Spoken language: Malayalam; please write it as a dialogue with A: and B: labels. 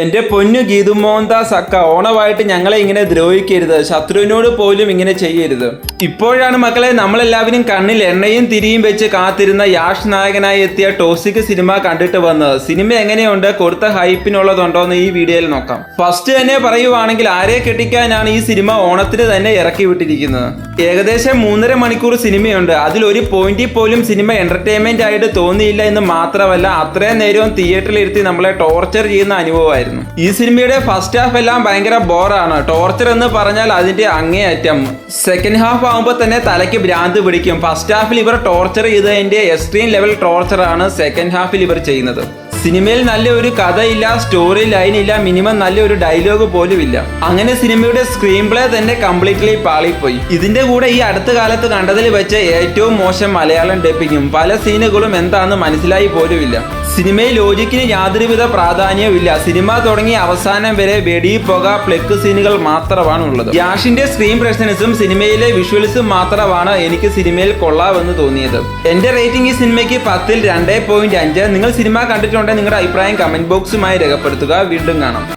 A: എന്റെ പൊന്നു ഗീതു മോഹൻദാസ് അക്ക, ഓണമായിട്ട് ഞങ്ങളെ ഇങ്ങനെ ദ്രോഹിക്കരുത്, ശത്രുവിനോട് പോലും ഇങ്ങനെ ചെയ്യരുത്. ഇപ്പോഴാണ് മക്കളെ നമ്മളെല്ലാവരും കണ്ണിൽ എണ്ണയും തിരിയും വെച്ച് കാത്തിരുന്ന യാഷ് നായകനായി എത്തിയ ടോക്സിക് സിനിമ കണ്ടിട്ട് വന്നത്. സിനിമ എങ്ങനെയുണ്ട്, കൊടുത്ത ഹൈപ്പിനുള്ളതുണ്ടോ എന്ന് ഈ വീഡിയോയിൽ നോക്കാം. ഫസ്റ്റ് തന്നെ പറയുവാണെങ്കിൽ ആരെ കെട്ടിക്കാനാണ് ഈ സിനിമ ഓണത്തിന് തന്നെ ഇറക്കി വിട്ടിരിക്കുന്നത്. ഏകദേശം 3.5 മണിക്കൂർ സിനിമയുണ്ട്. അതിൽ ഒരു പോയിന്റിൽ പോലും സിനിമ എന്റർടൈൻമെന്റ് ആയിട്ട് തോന്നിയില്ല എന്ന് മാത്രമല്ല, അത്രയും നേരവും തിയേറ്ററിൽ ഇരുത്തി നമ്മളെ ടോർച്ചർ ചെയ്യുന്ന അനുഭവമായിരുന്നു. ഈ സിനിമയുടെ ഫസ്റ്റ് ഹാഫ് എല്ലാം ഭയങ്കര ബോറാണ്. ടോർച്ചർ എന്ന് പറഞ്ഞാൽ അതിന്റെ അങ്ങേയറ്റം. സെക്കൻഡ് ഹാഫ് ആകുമ്പോൾ തന്നെ തലയ്ക്ക് ഭ്രാന്ത് പിടിക്കും. ഫസ്റ്റ് ഹാഫിൽ ഇവർ ടോർച്ചർ ചെയ്തതിന്റെ എക്സ്ട്രീം ലെവൽ ടോർച്ചറാണ് സെക്കൻഡ് ഹാഫിൽ ഇവർ ചെയ്യുന്നത്. സിനിമയിൽ നല്ല ഒരു കഥയില്ല, സ്റ്റോറി ലൈൻ ഇല്ല, മിനിമം നല്ല ഒരു ഡയലോഗ് പോലും ഇല്ല. അങ്ങനെ സിനിമയുടെ സ്ക്രീൻ പ്ലേ തന്നെ കംപ്ലീറ്റ്ലി പാളിപ്പോയി. ഇതിന്റെ കൂടെ ഈ അടുത്ത കാലത്ത് കണ്ടതിൽ വെച്ച് ഏറ്റവും മോശം മലയാളം ഡബിങ്ങും. പല സീനുകളും എന്താണെന്ന് മനസ്സിലായി പോലുമില്ല. സിനിമയിൽ ലോജിക്കിന് യാതൊരുവിധ പ്രാധാന്യവും ഇല്ല. സിനിമ തുടങ്ങി അവസാനം വരെ വെടി, പുക, പ്ലക്ക് സീനുകൾ മാത്രമാണ് ഉള്ളത്. യാഷിന്റെ സ്ക്രീൻ പ്രസൻസും സിനിമയിലെ വിഷ്വൽസും മാത്രമാണ് എനിക്ക് സിനിമയിൽ കൊള്ളാമെന്ന് തോന്നിയത്. എന്റെ റേറ്റിംഗ് ഈ സിനിമയ്ക്ക് 10ൽ 2.5. നിങ്ങൾ സിനിമ കണ്ടിട്ടുണ്ടെങ്കിൽ നിങ്ങളുടെ അഭിപ്രായം കമന്റ് ബോക്സുമായി രേഖപ്പെടുത്തുക. വീണ്ടും കാണാം.